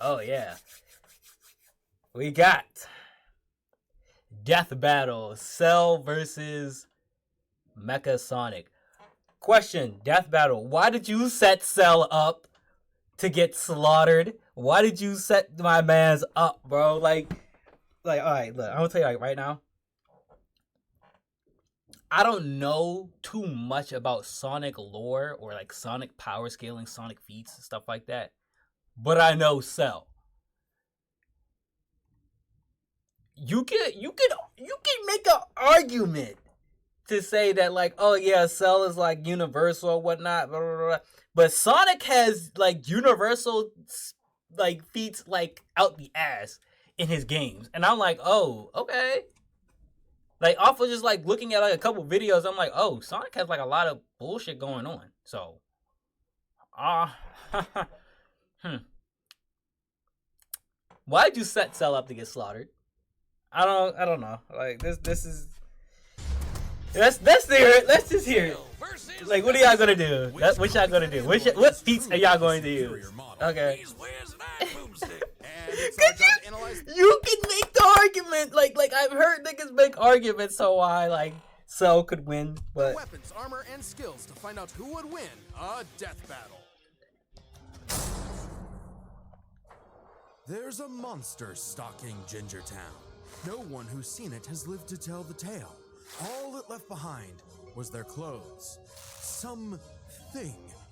Oh yeah, we got Death Battle: Cell versus Mecha Sonic. Question: Death Battle. Why did you set Cell up to get slaughtered? Why did you set my man's up, bro? All right, look, I'm gonna tell you right now. I don't know too much about Sonic lore or like Sonic power scaling, Sonic feats and stuff like that, but I know Cell. You can make an argument to say that like, oh yeah, Cell is like universal or whatnot, blah, blah, blah. But Sonic has like universal like feats like out the ass in his games, and I'm like, oh, okay. Like off of just like looking at like a couple videos, I'm like, oh, Sonic has like a lot of bullshit going on. So, why did you set Cell up to get slaughtered? I don't know. Like this is. Let's hear it. Let's just hear it. Like, what are y'all gonna do? What y'all gonna do? What feats are y'all going to use? Okay. You can make the argument. Like I've heard niggas make arguments so why like Cell could win, but weapons, armor, and skills to find out who would win a death battle. There's a monster stalking Gingertown. No one who's seen it has lived to tell the tale. All it left behind was their clothes. Something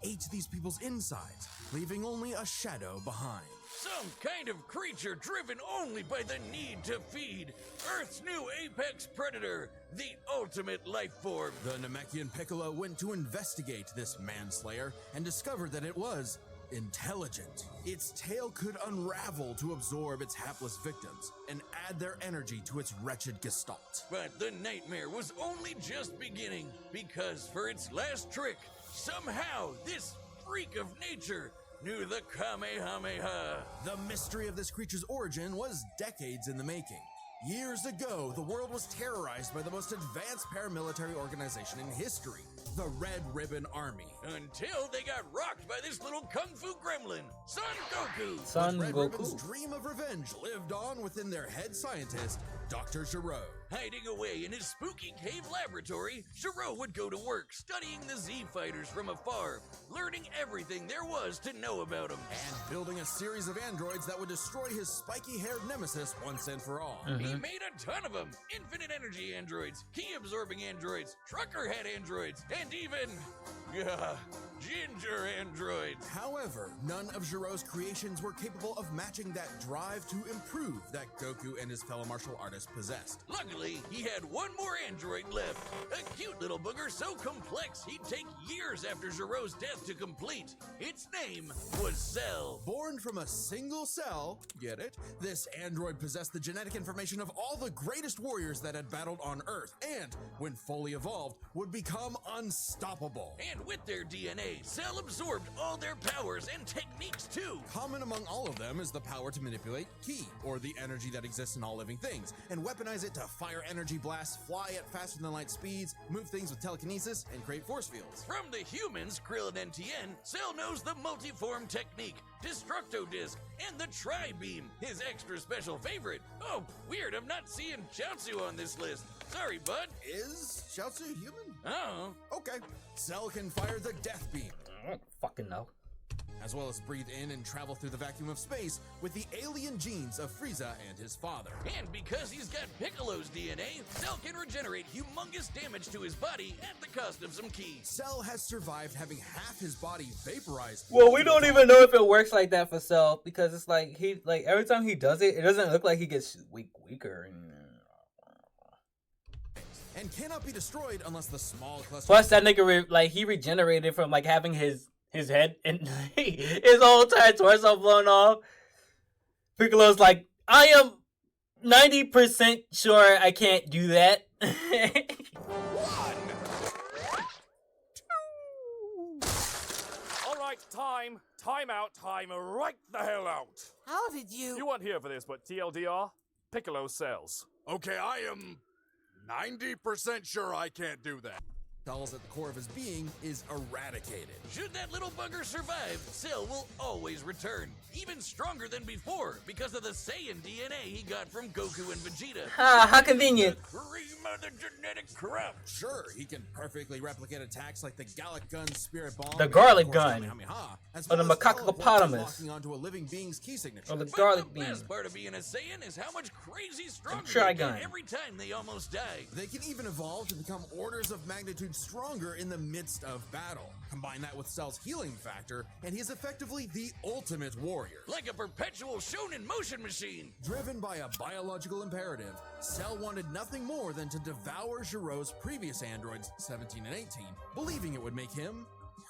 ate these people's insides, leaving only a shadow behind. Some kind of creature driven only by the need to feed. Earth's new apex predator, the ultimate life form. The Namekian Piccolo went to investigate this manslayer and discovered that it was intelligent. Its tail could unravel to absorb its hapless victims and add their energy to its wretched gestalt. But the nightmare was only just beginning, because for its last trick, somehow this freak of nature knew the Kamehameha. The mystery of this creature's origin was decades in the making. Years ago, the world was terrorized by the most advanced paramilitary organization in history, the Red Ribbon Army. Until they got rocked by this little kung fu gremlin, Son Goku. Son Red Goku. Ribbon's dream of revenge lived on within their head scientist, Dr. Gero. Hiding away in his spooky cave laboratory, Gero would go to work studying the Z fighters from afar, learning everything there was to know about them. And building a series of androids that would destroy his spiky-haired nemesis once and for all. He made a ton of them. Infinite energy androids, key-absorbing androids, trucker head androids, and even, ginger androids. However, none of Gero's creations were capable of matching that drive to improve that Goku and his fellow martial artists possessed. Luckily, he had one more android left. A cute little booger so complex he'd take years after Gero's death to complete. Its name was Cell. Born from a single cell, get it? This android possessed the genetic information of all the greatest warriors that had battled on Earth, and, when fully evolved, would become unstoppable. And with their DNA, Cell absorbed all their powers and techniques too. Common among all of them is the power to manipulate ki, or the energy that exists in all living things, and weaponize it to fire energy blasts, fly at faster than light speeds, move things with telekinesis, and create force fields. From the humans, Krillin and Tien, Cell knows the multiform technique, Destructo Disc, and the Tri-Beam, his extra special favorite. Oh, weird, I'm not seeing Chaozu on this list. Sorry, bud. Is Chaozu human? Oh. Okay. Cell can fire the Death Beam, I don't fucking know. as well as breathe in and travel through the vacuum of space with the alien genes of Frieza and his father. And because he's got Piccolo's DNA, Cell can regenerate humongous damage to his body at the cost of some ki. Cell has survived having half his body vaporized. Well, we don't even know if it works like that for Cell because it's like every time he does it, it doesn't look like he gets weaker. And cannot be destroyed unless the small cluster. Plus, that nigga he regenerated from like having his head and his whole entire torso blown off. Piccolo's like, I am 90% sure I can't do that. 1, 2. All right, time out, time right the hell out. How did you? You weren't here for this, but TLDR, Piccolo sells. Okay, I am 90% sure I can't do that. Cell's at the core of his being is eradicated. Should that little bugger survive, Cell will always return, even stronger than before, because of the Saiyan DNA he got from Goku and Vegeta. How convenient. Cream of the genetic crop. Sure, he can perfectly replicate attacks like the Gallic Gun Spirit Bomb, The Garlic and of course, Gun. Kamehameha, as Or the well as Macacopotamus. locking onto a living being's key signature. Or the But garlic the bean. best part of being a Saiyan is how much crazy stronger Trigun. they get every time they almost die. They can even evolve to become orders of magnitude stronger in the midst of battle. Combine that with Cell's healing factor, and he's effectively the ultimate warrior. Like a perpetual shonen motion machine. Driven by a biological imperative, Cell wanted nothing more than to devour Giro's previous androids, 17 and 18, believing it would make him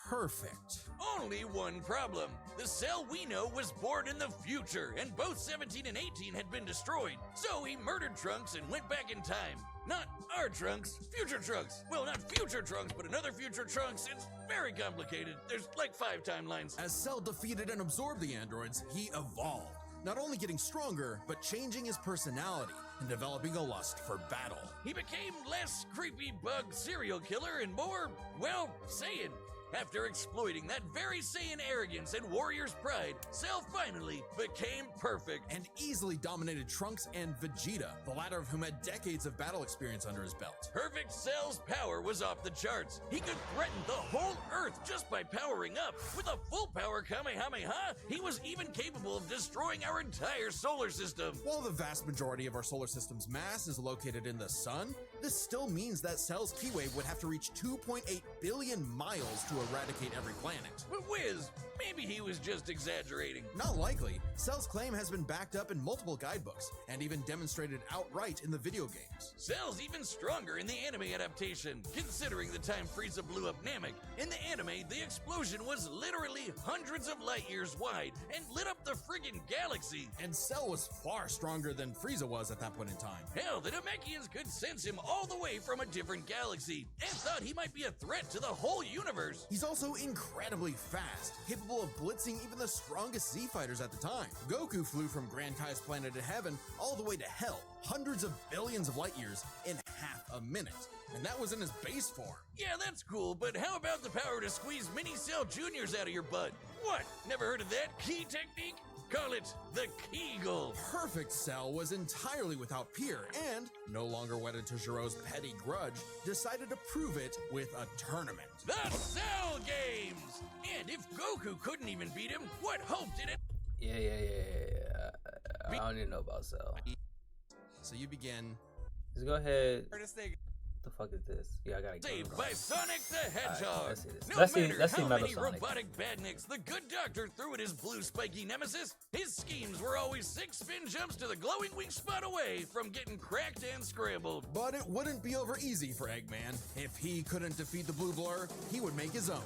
perfect. Only one problem. The Cell we know was born in the future, and both 17 and 18 had been destroyed. So he murdered Trunks and went back in time. Not our Trunks, future Trunks. Well, not future Trunks, but another future Trunks. It's very complicated. There's like 5 timelines. As Cell defeated and absorbed the androids, he evolved, not only getting stronger, but changing his personality and developing a lust for battle. He became less creepy bug serial killer and more, well, Saiyan. After exploiting that very Saiyan arrogance and warrior's pride, Cell finally became perfect. And easily dominated Trunks and Vegeta, the latter of whom had decades of battle experience under his belt. Perfect Cell's power was off the charts. He could threaten the whole Earth just by powering up. With a full power Kamehameha, he was even capable of destroying our entire solar system. While the vast majority of our solar system's mass is located in the sun, this still means that Cell's key wave would have to reach 2.8 billion miles to eradicate every planet. But Wiz, maybe he was just exaggerating. Not likely. Cell's claim has been backed up in multiple guidebooks, and even demonstrated outright in the video games. Cell's even stronger in the anime adaptation, considering the time Frieza blew up Namek. In the anime, the explosion was literally hundreds of light years wide and lit up the friggin' galaxy. And Cell was far stronger than Frieza was at that point in time. Hell, the Namekians could sense him all the way from a different galaxy and thought he might be a threat to the whole universe. He's also incredibly fast, capable of blitzing even the strongest Z fighters at the time. Goku flew from Grand Kai's planet of heaven all the way to hell, hundreds of billions of light years in half a minute. And that was in his base form. Yeah, that's cool, but how about the power to squeeze mini Cell Juniors out of your butt? What? Never heard of that key technique? Call it the Kegel. Perfect Cell was entirely without peer and, no longer wedded to Giro's petty grudge, decided to prove it with a tournament. The Cell Games! And if Goku couldn't even beat him, what hope did it? Yeah. I don't even know about Cell. So you begin. Just go ahead. Hardest thing. What the fuck is this? Yeah, I gotta get Saved it. by Sonic the Hedgehog. let's see this. No Let's see- matter let's see how Metal many Sonic. robotic badniks the good doctor threw at his blue spiky nemesis, his schemes were always 6 spin jumps to the glowing weak spot away from getting cracked and scrambled. But it wouldn't be over easy for Eggman. If he couldn't defeat the Blue Blur, he would make his own,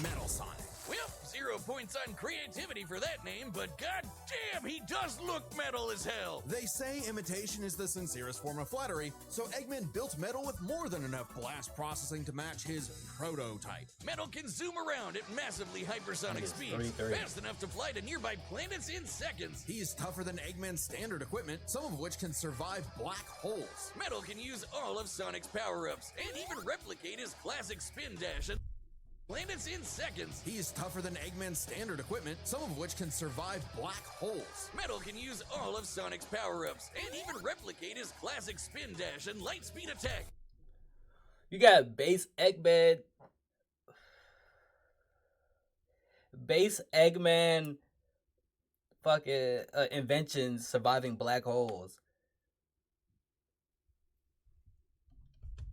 Metal Sonic. Well, 0 points on creativity for that name, but goddamn, he does look metal as hell. They say imitation is the sincerest form of flattery, so Eggman built Metal with more than enough blast processing to match his prototype. Metal can zoom around at massively hypersonic speeds, 330. fast enough to fly to nearby planets in seconds. He's tougher than Eggman's standard equipment, some of which can survive black holes. Metal can use all of Sonic's power-ups, and even replicate his classic spin dash and planets in seconds. He's tougher than Eggman's standard equipment, some of which can survive black holes. Metal can use all of Sonic's power-ups, and even replicate his classic spin dash and light speed attack. You got base Eggman, fucking inventions surviving black holes.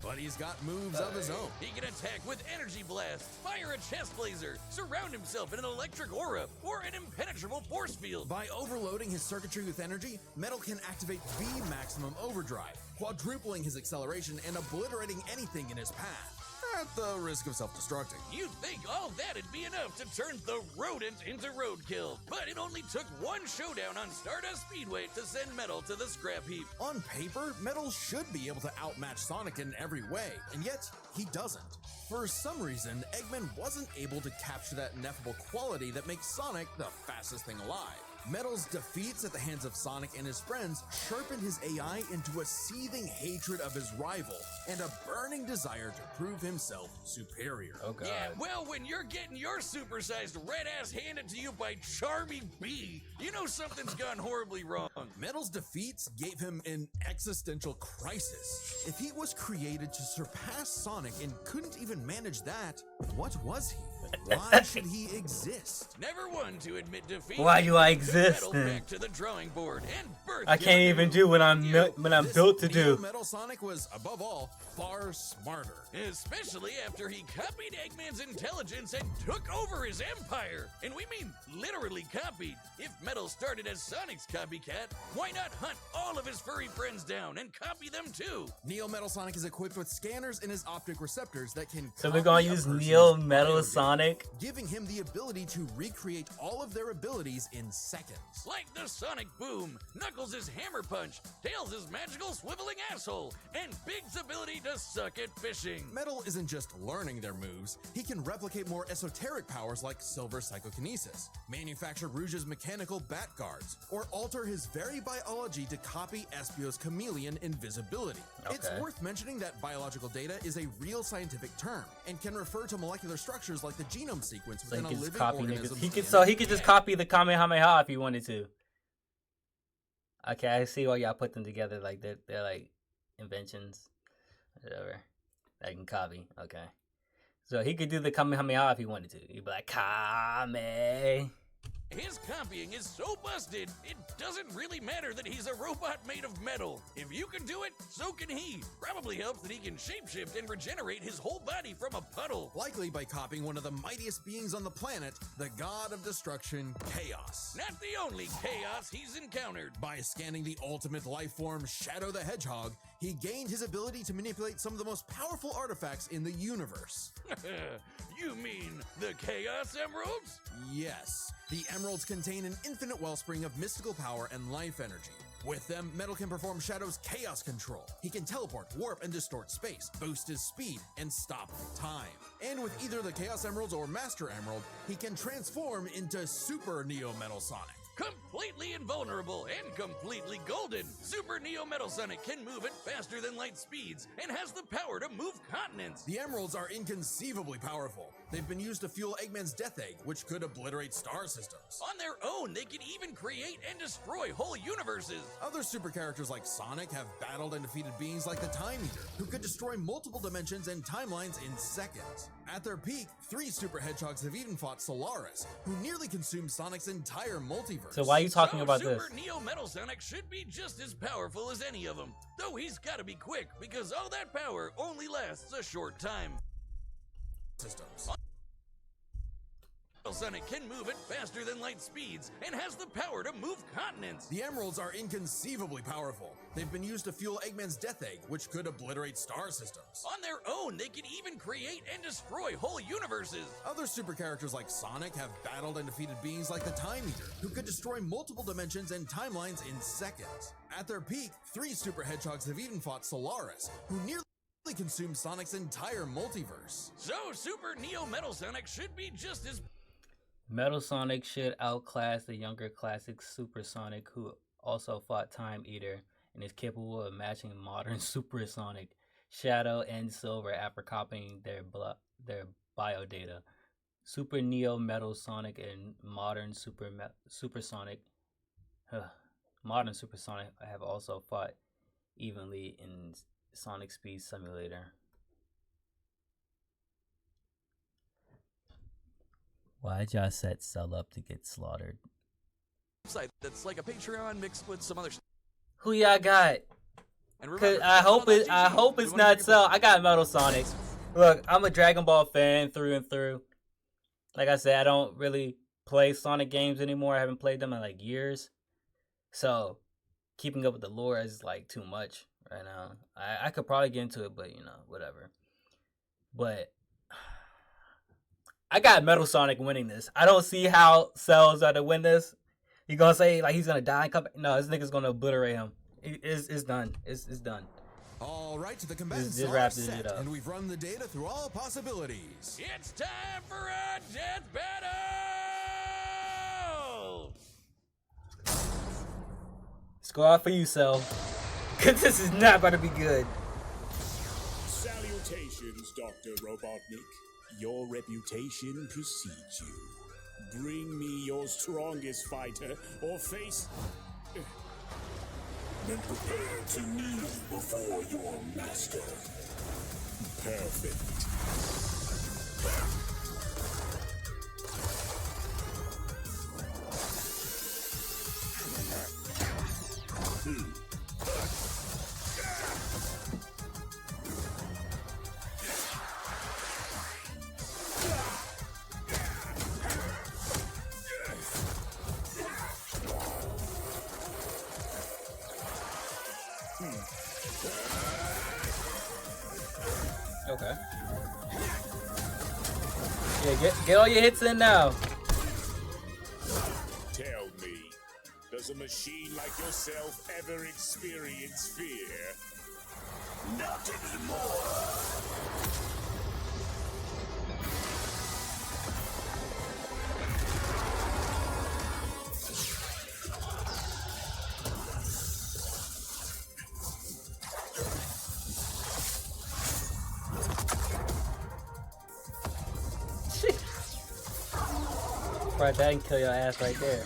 But he's got moves of his own. He can attack with energy blast, fire a chest laser, surround himself in an electric aura, or an impenetrable force field. By overloading his circuitry with energy, Metal can activate V Maximum Overdrive, quadrupling his acceleration and obliterating anything in his path, at the risk of self-destructing. You'd think all that'd be enough to turn the rodent into roadkill, but it only took one showdown on Stardust Speedway to send Metal to the scrap heap. On paper, Metal should be able to outmatch Sonic in every way, and yet he doesn't. For some reason, Eggman wasn't able to capture that ineffable quality that makes Sonic the fastest thing alive. Metal's defeats at the hands of Sonic and his friends sharpened his AI into a seething hatred of his rival and a burning desire to prove himself superior. Oh god. Yeah, well, when you're getting your supersized red ass handed to you by Charming B, you know something's gone horribly wrong. Metal's defeats gave him an existential crisis. If he was created to surpass Sonic and couldn't even manage that, what was he? Why should he exist? Never one to admit defeat. Why do I Took exist? Metal back to the drawing board and birthed I can't your even new do what I'm you. built to Neo do. Metal Sonic was, above all, far smarter. Especially after he copied Eggman's intelligence and took over his empire. And we mean literally copied. If Metal started as Sonic's copycat, why not hunt all of his furry friends down and copy them too? Neo Metal Sonic is equipped with scanners in his optic receptors that can So we're copy gonna a use person's Neo Metal biodata, Sonic. giving him the ability to recreate all of their abilities in seconds. Like the Sonic Boom, Knuckles' Hammer Punch, Tails' magical swiveling asshole, and Big's ability to suck at fishing. Metal isn't just learning their moves, he can replicate more esoteric powers like Silver Psychokinesis, manufacture Rouge's mechanical bat guards, or alter his very biology to copy Espio's chameleon invisibility. It's Okay. worth mentioning that biological data is a real scientific term and can refer to molecular structures like the genome sequence So he within a could just living copy organism. niggas. He could just copy the Kamehameha if he wanted to. Okay, I see why y'all put them together like they're like inventions, whatever. I can copy. Okay, so he could do the Kamehameha if he wanted to. He'd be like Kame. His copying is so busted, it doesn't really matter that he's a robot made of metal. If you can do it, so can he. Probably helps that he can shapeshift and regenerate his whole body from a puddle. Likely by copying one of the mightiest beings on the planet, the god of destruction, Chaos. Not the only chaos he's encountered. By scanning the ultimate life form, Shadow the Hedgehog, he gained his ability to manipulate some of the most powerful artifacts in the universe. You mean the Chaos Emeralds? Yes, the emeralds contain an infinite wellspring of mystical power and life energy. With them, Metal can perform Shadow's chaos control. He can teleport, warp, and distort space, boost his speed, and stop time. And with either the Chaos Emeralds or Master Emerald, he can transform into Super Neo Metal Sonic. Completely invulnerable and completely golden, Super Neo Metal Sonic can move at faster than light speeds and has the power to move continents. The emeralds are inconceivably powerful. They've been used to fuel Eggman's Death Egg, which could obliterate star systems. On their own, they can even create and destroy whole universes. Other super characters like Sonic have battled and defeated beings like the Time Eater, who could destroy multiple dimensions and timelines in seconds. At their peak, 3 super hedgehogs have even fought Solaris, who nearly consumed Sonic's entire multiverse. So why are you talking So about Super this? Neo Metal Sonic should be just as powerful as any of them, though he's gotta be quick because all that power only lasts a short time. systems. Sonic can move at faster than light speeds and has the power to move continents. The emeralds are inconceivably powerful. They've been used to fuel Eggman's Death Egg, which could obliterate star systems. On their own, they can even create and destroy whole universes. Other super characters like Sonic have battled and defeated beings like the Time Eater, who could destroy multiple dimensions and timelines in seconds. At their peak, 3 super hedgehogs have even fought Solaris, who nearly consumed Sonic's entire multiverse. So Super Neo Metal Sonic should be just as Metal Sonic should outclass the younger classic Super Sonic, who also fought Time Eater and is capable of matching modern Super Sonic, Shadow, and Silver after copying their biodata. Super Neo Metal Sonic and modern Super Sonic, modern Super Sonic have also fought evenly in Sonic Speed Simulator. Why'd y'all set Cell up to get slaughtered? Site that's like a Patreon mixed with some other stuff. Who y'all got? And Cause remember, I hope it's it's not Cell. I got Metal Sonic. Look, I'm a Dragon Ball fan through and through. Like I said, I don't really play Sonic games anymore. I haven't played them in like years. So keeping up with the lore is like too much right now. I could probably get into it, but you know, whatever. But I got Metal Sonic winning this. I don't see how Cell's gonna win this. You gonna say like he's gonna die and come back? No, this nigga's gonna obliterate him. It's done. It's done. All right, the combatants Just are wrap this set, shit up. and we've run the data through all possibilities. It's time for a death battle! Let's go out for you, Cell. Cause this is not about to be good. Salutations, Dr. Robotnik. Your reputation precedes you. Bring me your strongest fighter, or face... Then prepare to kneel before your master. Perfect. Okay. Yeah, get all your hits in now. Tell me, does a machine like yourself ever experience fear? Not anymore! Right, that can kill your ass right there.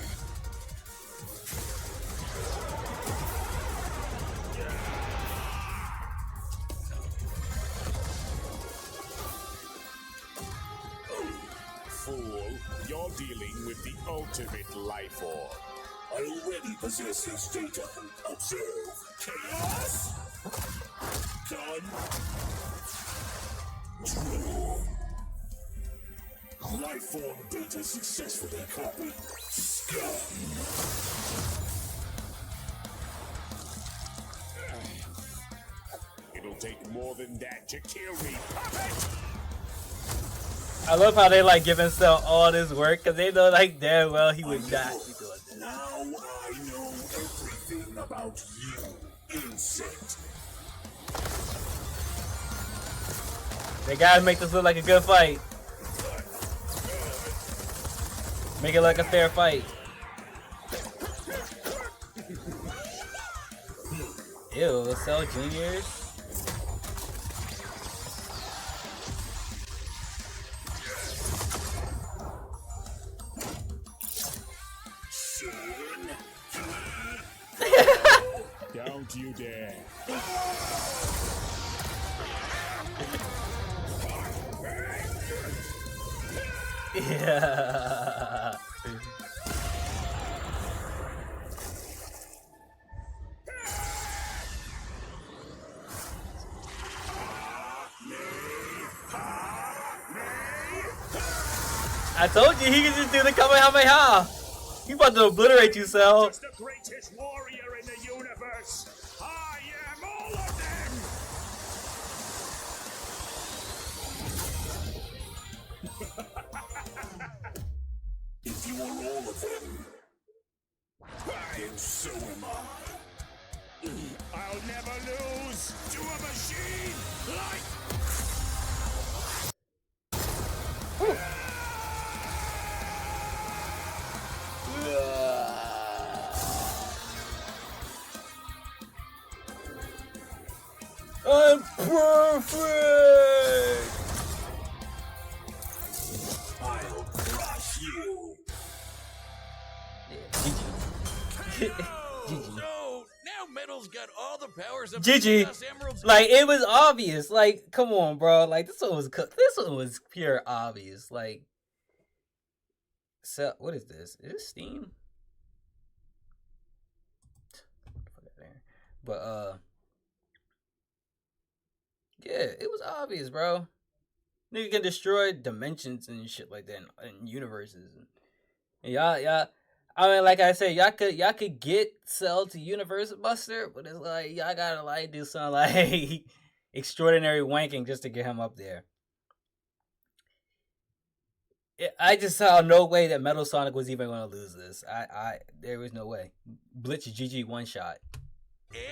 Fool, you're dealing with the ultimate life form. I already possess his data. Observe. Chaos? Done. True. Life form data successfully copied. Scum. It'll take more than that to kill me, puppet! I love how they like giving Cell all this work because they know like damn well he would not be doing this. Now I know everything about you, insect. They gotta make this look like a good fight. Make it like a fair fight. Ew, Cell Juniors. Don't you dare. Yeah. I told you he could just do the Kamehameha. He about to obliterate you, Cell. Just the greatest warrior in the universe. I am all of them. If you are all of them, then so am I. I'll never lose to a machine like... I'm perfect! I'll crush you. GG. So now Metal's got all the powers of GG. Chaos Emeralds. Like it was obvious. Like, come on, bro. Like this one was pure obvious. Like, so what is this? Is this Steam? But yeah, it was obvious, bro. Nigga can destroy dimensions and shit like that and universes. And y'all. I mean, like I said, y'all could get Cell to Universe Buster, but it's like y'all gotta like do some like extraordinary wanking just to get him up there. I just saw no way that Metal Sonic was even gonna lose this. There was no way. Blitz GG one shot.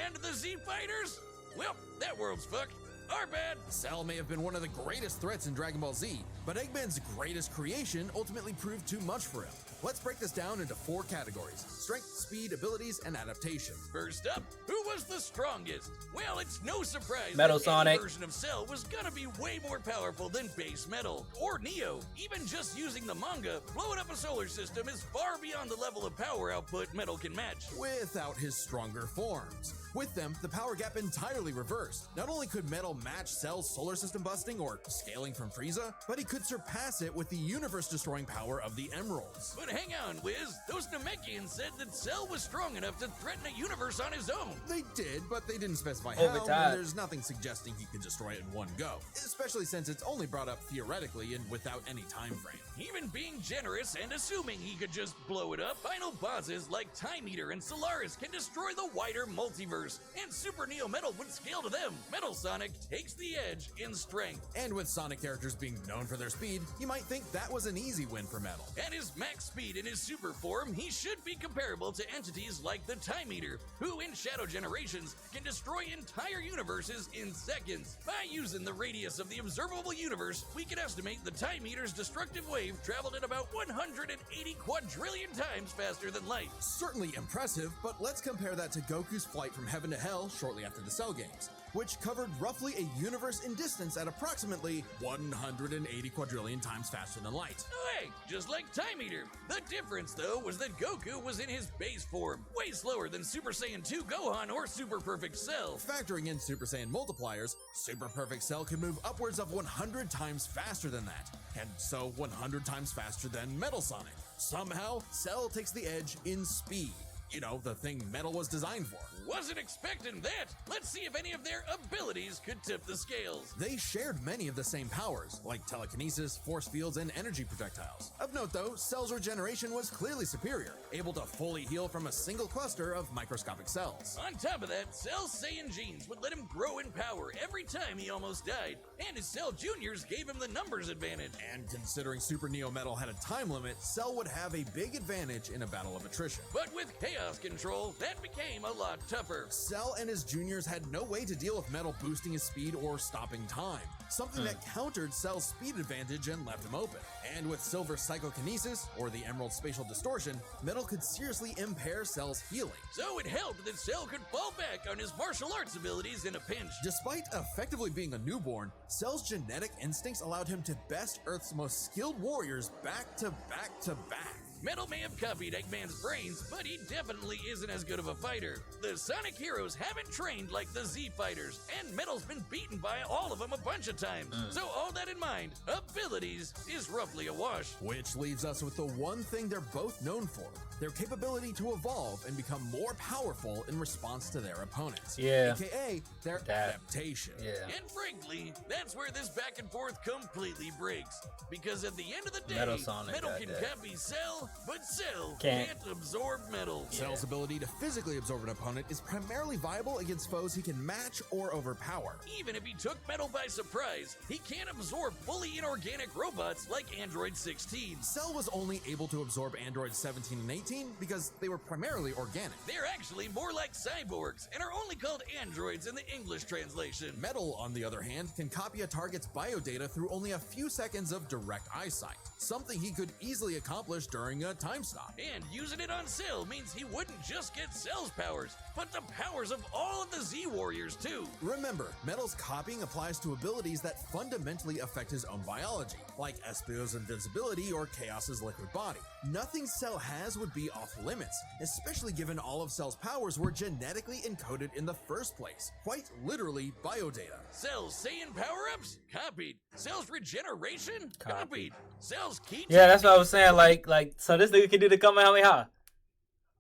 And the Z Fighters? Well, that world's fucked. Our bad. Cell may have been one of the greatest threats in Dragon Ball Z, but Eggman's greatest creation ultimately proved too much for him. Let's break this down into 4 categories: strength, speed, abilities, and adaptation. First up, who was the strongest? Well, it's no surprise Metal that Sonic. any version of Cell was gonna be way more powerful than base Metal or Neo. Even just using the manga, blowing up a solar system is far beyond the level of power output Metal can match. Without his stronger forms. With them, the power gap entirely reversed. Not only could Metal match Cell's solar system busting or scaling from Frieza, but he could surpass it with the universe-destroying power of the Emeralds. But hang on, Wiz. Those Namekians said that Cell was strong enough to threaten a universe on his own. They did, but they didn't specify Over how, time. and there's nothing suggesting he could destroy it in one go, especially since it's only brought up theoretically and without any time frame. Even being generous and assuming he could just blow it up, final bosses like Time Eater and Solaris can destroy the wider multiverse, and Super Neo Metal would scale to them. Metal Sonic takes the edge in strength. And with Sonic characters being known for their speed, you might think that was an easy win for Metal. At his max speed in his super form, he should be comparable to entities like the Time Eater, who in Shadow Generations can destroy entire universes in seconds. By using the radius of the observable universe, we can estimate the Time Eater's destructive wave traveled at about 180 quadrillion times faster than light. Certainly impressive, but let's compare that to Goku's flight from heaven to hell shortly after the Cell games, which covered roughly a universe in distance at approximately 180 quadrillion times faster than light. Oh, hey, just like Time Eater. The difference, though, was that Goku was in his base form, way slower than Super Saiyan 2 Gohan or Super Perfect Cell. Factoring in Super Saiyan multipliers, Super Perfect Cell can move upwards of 100 times faster than that, and so 100 times faster than Metal Sonic. Somehow, Cell takes the edge in speed. You know, the thing Metal was designed for. Wasn't expecting that. Let's see if any of their abilities could tip the scales. They shared many of the same powers, like telekinesis, force fields, and energy projectiles. Of note though, Cell's regeneration was clearly superior, able to fully heal from a single cluster of microscopic cells. On top of that, Cell's Saiyan genes would let him grow in power every time he almost died, and his Cell Juniors gave him the numbers advantage. And considering Super Neo Metal had a time limit, Cell would have a big advantage in a battle of attrition. But with Chaos Control, that became a lot tougher. Cell and his juniors had no way to deal with Metal boosting his speed or stopping time, something that countered Cell's speed advantage and left him open. And with Silver's psychokinesis, or the Emerald spatial distortion, Metal could seriously impair Cell's healing. So it helped that Cell could fall back on his martial arts abilities in a pinch. Despite effectively being a newborn, Cell's genetic instincts allowed him to best Earth's most skilled warriors back to back to back. Metal may have copied Eggman's brains, but he definitely isn't as good of a fighter. The Sonic heroes haven't trained like the Z fighters, and Metal's been beaten by all of them a bunch of times. So all that in mind, abilities is roughly a wash. Which leaves us with the one thing they're both known for, their capability to evolve and become more powerful in response to their opponents. Yeah. AKA their adaptation. Yeah. And frankly, that's where this back and forth completely breaks. Because at the end of the day, Metal Sonic Metal got can that. copy Cell, but Cell Can't. can't absorb Metal. Cell's ability to physically absorb an opponent is primarily viable against foes he can match or overpower. Even if he took Metal by surprise, he can't absorb fully inorganic robots like Android 16. Cell was only able to absorb androids 17 and 18 because they were primarily organic. They're actually more like cyborgs and are only called androids in the English translation. Metal, on the other hand, can copy a target's biodata through only a few seconds of direct eyesight, something he could easily accomplish during a time stop. And using it on Cell means he wouldn't just get Cell's powers, but the powers of all of the Z Warriors too. Remember, Metal's copying applies to abilities that fundamentally affect his own biology, like Espio's invincibility or Chaos's liquid body. Nothing Cell has would be off limits, especially given all of Cell's powers were genetically encoded in the first place. Quite literally, biodata. Cell's Saiyan power-ups? Copied. Cell's regeneration? Copied. Cell's key. Yeah, that's what I was saying. Like, so this nigga can do the Kamehameha.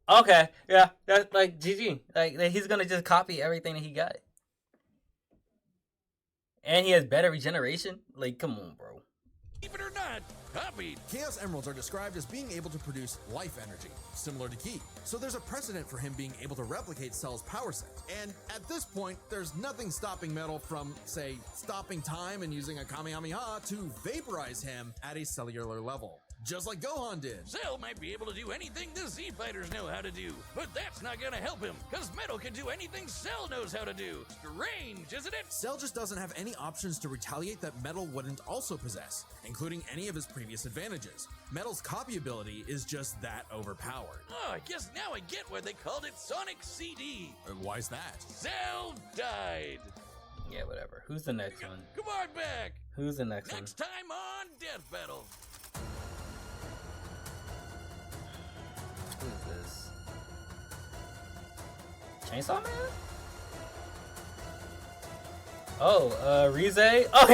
Okay, yeah, that's like GG. Like, he's gonna just copy everything that he got, and he has better regeneration. Like, come on, bro. Believe it or not, copied. Chaos Emeralds are described as being able to produce life energy, similar to Ki. So there's a precedent for him being able to replicate Cell's power set. And at this point, there's nothing stopping Metal from, say, stopping time and using a Kamehameha to vaporize him at a cellular level. just like Gohan did. Cell might be able to do anything the Z Fighters know how to do, but that's not gonna help him, cause Metal can do anything Cell knows how to do. Strange, isn't it? Cell just doesn't have any options to retaliate that Metal wouldn't also possess, including any of his previous advantages. Metal's copy ability is just that overpowered. Oh, I guess now I get why they called it Sonic CD. Why's that? Cell died. Yeah, whatever. Who's the next one? Come on back. Who's the next one? Next time on Death Battle. Who is this? Chainsaw Man? Oh, Rize? Oh,